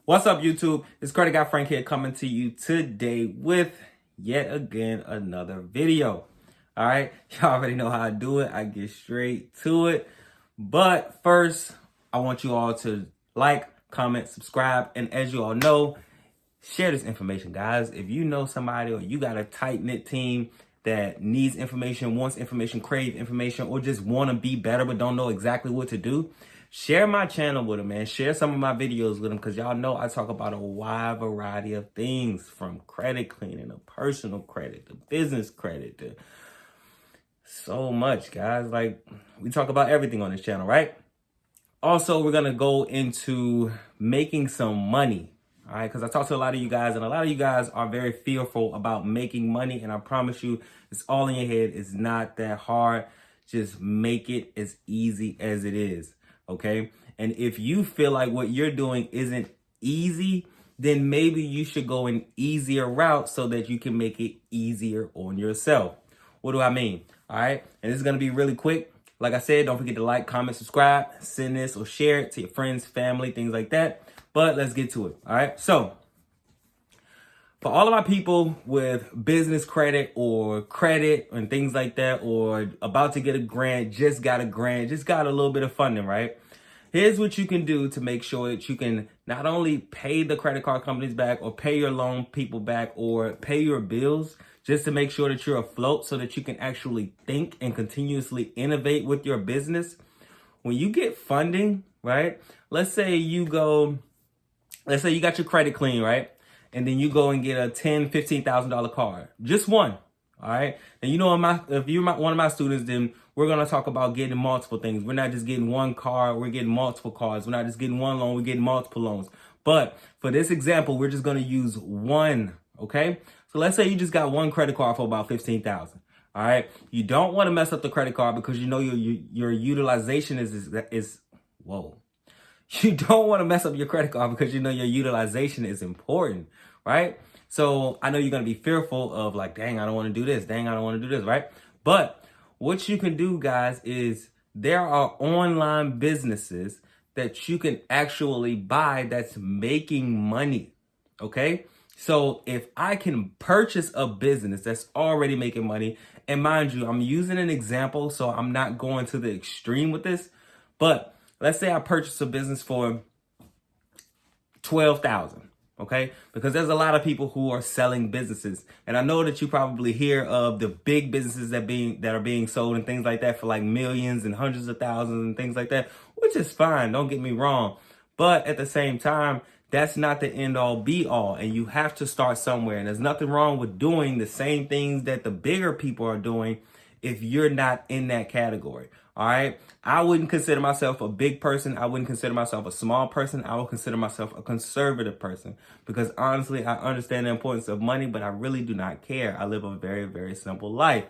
What's up, YouTube? It's Credit Guy Frank here coming to you today with yet again another video. All right, y'all already know how I do it. I get straight to it. But first, I want you all to like, comment, subscribe, and as you all know, share this information, guys. If you know somebody or you got a tight-knit team that needs information, wants information, crave information, or just want to be better but don't know exactly what to do, share my channel with them, man. Share some of my videos with them because y'all know I talk about a wide variety of things, from credit cleaning to personal credit to business credit to so much, guys. Like, we talk about everything on this channel, right? Also, we're going to go into making some money. All right, because I talk to a lot of you guys, and a lot of you guys are very fearful about making money. And I promise you, it's all in your head. It's not that hard. Just make it as easy as it is. Okay. And if you feel like what you're doing isn't easy, then maybe you should go an easier route so that you can make it easier on yourself. What do I mean? All right. And this is going to be really quick. Like I said, don't forget to like, comment, subscribe, send this or share it to your friends, family, things like that. But let's get to it. All right. So for all of my people with business credit or credit and things like that, or about to get a grant, just got a grant, just got a little bit of funding, right? Here's what you can do to make sure that you can not only pay the credit card companies back or pay your loan people back or pay your bills, just to make sure that you're afloat so that you can actually think and continuously innovate with your business. When you get funding, right? Let's say you got your credit clean, right? And then you go and get a $10,000, $15,000 card, just one. All right. And you know, if you're one of my students, then we're going to talk about getting multiple things. We're not just getting one card. We're getting multiple cards. We're not just getting one loan. We're getting multiple loans. But for this example, we're just going to use one. OK, so let's say you just got one credit card for about $15,000. All right. You don't want to mess up the credit card because you know your utilization is whoa. You don't want to mess up your credit card because you know your utilization is important, right? So I know you're going to be fearful of like, dang, I don't want to do this. Dang, I don't want to do this, right? But what you can do, guys, is there are online businesses that you can actually buy that's making money, okay? So if I can purchase a business that's already making money, and mind you, I'm using an example, so I'm not going to the extreme with this, but let's say I purchased a business for $12,000, okay? Because there's a lot of people who are selling businesses, and I know that you probably hear of the big businesses that are being sold and things like that for like millions and hundreds of thousands and things like that, which is fine. Don't get me wrong, but at the same time, that's not the end all be all, and you have to start somewhere. And there's nothing wrong with doing the same things that the bigger people are doing if you're not in that category. All right. I wouldn't consider myself a big person. I wouldn't consider myself a small person. I would consider myself a conservative person because honestly, I understand the importance of money, but I really do not care. I live a very, very simple life.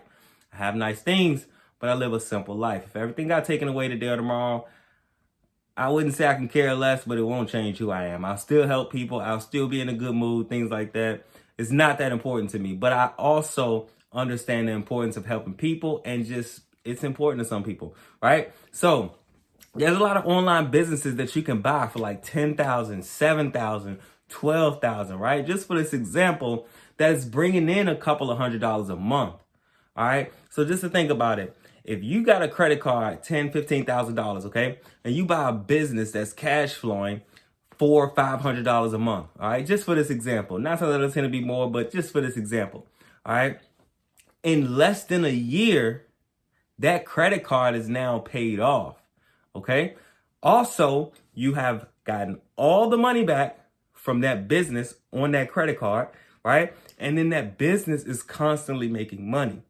I have nice things, but I live a simple life. If everything got taken away today or tomorrow, I wouldn't say I can care less, but it won't change who I am. I'll still help people. I'll still be in a good mood, things like that. It's not that important to me, but I also understand the importance of helping people, and just it's important to some people, right? So there's a lot of online businesses that you can buy for like $10,000, $7,000, $12,000, right? Just for this example, that's bringing in a couple of $100s a month. All right. So just to think about it, if you got a credit card, $10,000, $15,000, okay, and you buy a business that's cash flowing $400, $500 a month, all right, just for this example, not so that it's going to be more, but just for this example, all right, in less than a year, that credit card is now paid off, okay? Also, you have gotten all the money back from that business on that credit card, right? And then that business is constantly making money,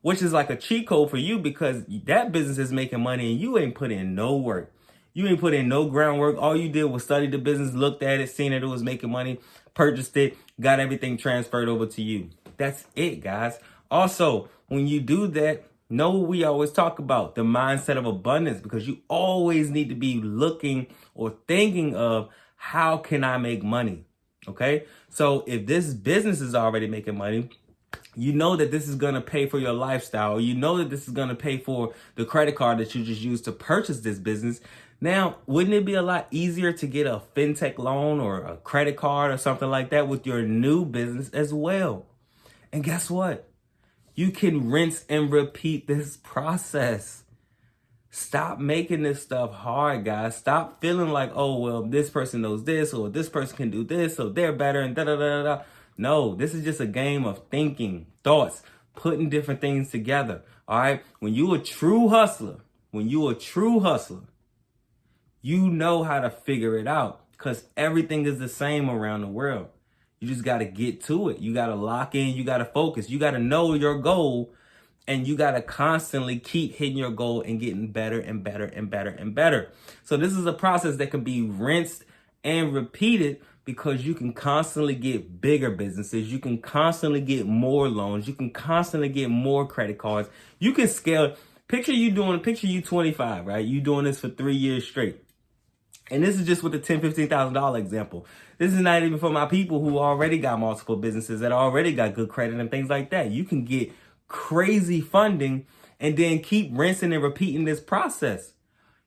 which is like a cheat code for you because that business is making money and you ain't put in no work. You ain't put in no groundwork. All you did was study the business, looked at it, seen that it was making money, purchased it, got everything transferred over to you. That's it, guys. Also, when you do that, know what we always talk about, the mindset of abundance, because you always need to be looking or thinking of how can I make money? Okay. So if this business is already making money, you know that this is going to pay for your lifestyle. You know that this is going to pay for the credit card that you just used to purchase this business. Now, wouldn't it be a lot easier to get a fintech loan or a credit card or something like that with your new business as well? And guess what? You can rinse and repeat this process. Stop making this stuff hard, guys. Stop feeling like, oh, well, this person knows this, or this person can do this, so they're better, and da-da-da-da-da. No, this is just a game of thinking, thoughts, putting different things together, all right? When you a true hustler, you know how to figure it out because everything is the same around the world. You just got to get to it. You got to lock in. You got to focus. You got to know your goal. And you got to constantly keep hitting your goal and getting better and better and better and better. So this is a process that can be rinsed and repeated because you can constantly get bigger businesses. You can constantly get more loans. You can constantly get more credit cards. You can scale. Picture you 25, right? You doing this for 3 years straight. And this is just with the $10,000, $15,000 example. This is not even for my people who already got multiple businesses that already got good credit and things like that. You can get crazy funding and then keep rinsing and repeating this process.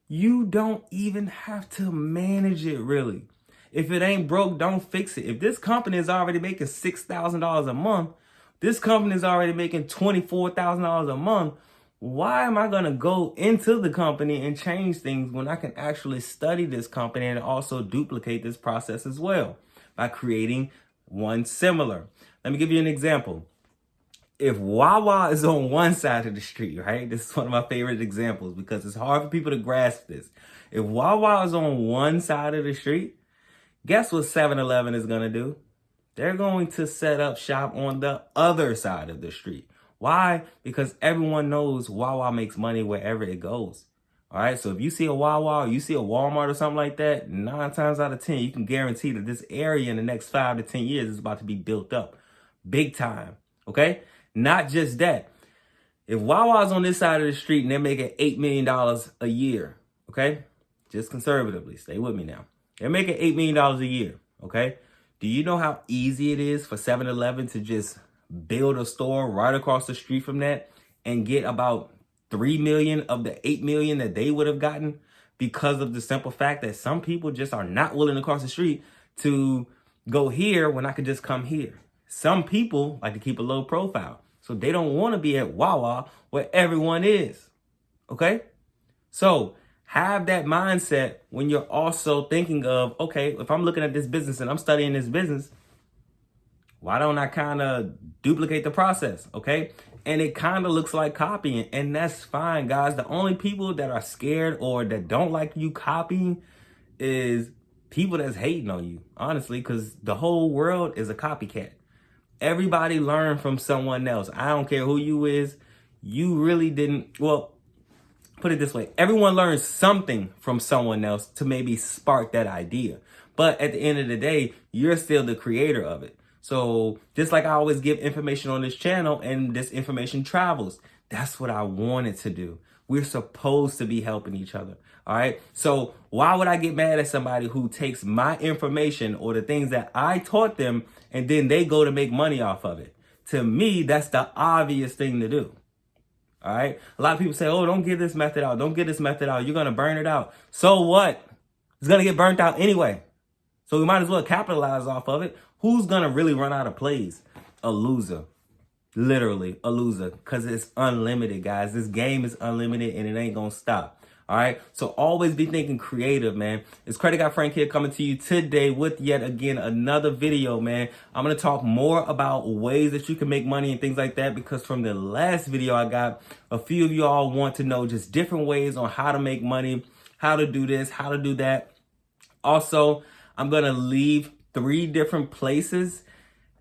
You don't even have to manage it really. If it ain't broke, don't fix it. If this company is already making $6,000 a month, this company is already making $24,000 a month, why am I going to go into the company and change things when I can actually study this company and also duplicate this process as well by creating one similar? Let me give you an example. If Wawa is on one side of the street, right? This is one of my favorite examples because it's hard for people to grasp this. If Wawa is on one side of the street, guess what 7-Eleven is going to do? They're going to set up shop on the other side of the street. Why? Because everyone knows Wawa makes money wherever it goes. All right. So if you see a Wawa or you see a Walmart or something like that, 9 times out of 10, you can guarantee that this area in the next 5 to 10 years is about to be built up big time. Okay. Not just that. If Wawa's on this side of the street and they're making $8 million a year, okay? Just conservatively, stay with me now. They're making $8 million a year, okay? Do you know how easy it is for 7-Eleven to just build a store right across the street from that and get about 3 million of the 8 million that they would have gotten because of the simple fact that some people just are not willing to cross the street to go here when I could just come here. Some people like to keep a low profile, so they don't want to be at Wawa where everyone is, okay? So have that mindset when you're also thinking of, okay, if I'm looking at this business and I'm studying this business, why don't I kind of duplicate the process, okay? And it kind of looks like copying, and that's fine, guys. The only people that are scared or that don't like you copying is people that's hating on you, honestly, because the whole world is a copycat. Everybody learned from someone else. I don't care who you is. You really didn't, well, put it this way. Everyone learns something from someone else to maybe spark that idea. But at the end of the day, you're still the creator of it. So just like I always give information on this channel and this information travels, that's what I wanted to do. We're supposed to be helping each other. All right. So why would I get mad at somebody who takes my information or the things that I taught them and then they go to make money off of it? To me, that's the obvious thing to do. All right. A lot of people say, oh, don't give this method out. Don't get this method out. You're going to burn it out. So what? It's going to get burnt out anyway. So we might as well capitalize off of it. Who's going to really run out of plays? A loser. Literally a loser, because it's unlimited, guys. This game is unlimited and it ain't going to stop. All right. So always be thinking creative, man. It's Credit Guy Frank here coming to you today with yet again another video, man. I'm going to talk more about ways that you can make money and things like that, because from the last video I got, a few of you all want to know just different ways on how to make money, how to do this, how to do that. Also, I'm going to leave 3 different places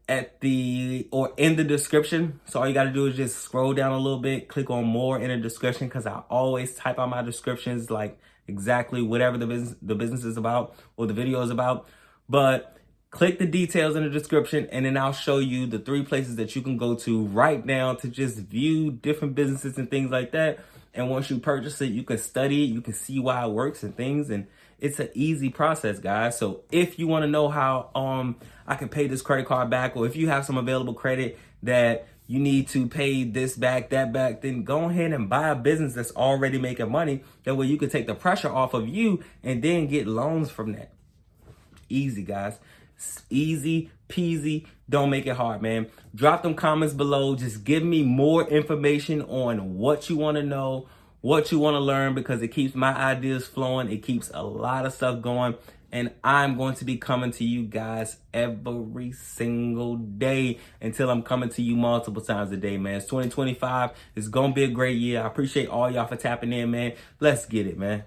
in the description. So all you got to do is just scroll down a little bit, click on more in the description, because I always type out my descriptions like exactly whatever the business is about or the video is about. But click the details in the description and then I'll show you the 3 places that you can go to right now to just view different businesses and things like that. And once you purchase it, you can study it, you can see why it works and things, and it's an easy process, guys. So if you want to know how I can pay this credit card back, or if you have some available credit that you need to pay this back, that back, then go ahead and buy a business that's already making money. That way you can take the pressure off of you and then get loans from that. Easy, guys. Easy peasy. Don't make it hard, man. Drop them comments below. Just give me more information on what you want to know, what you want to learn, because it keeps my ideas flowing. It keeps a lot of stuff going. And I'm going to be coming to you guys every single day until I'm coming to you multiple times a day, man. It's 2025. It's going to be a great year. I appreciate all y'all for tapping in, man. Let's get it, man.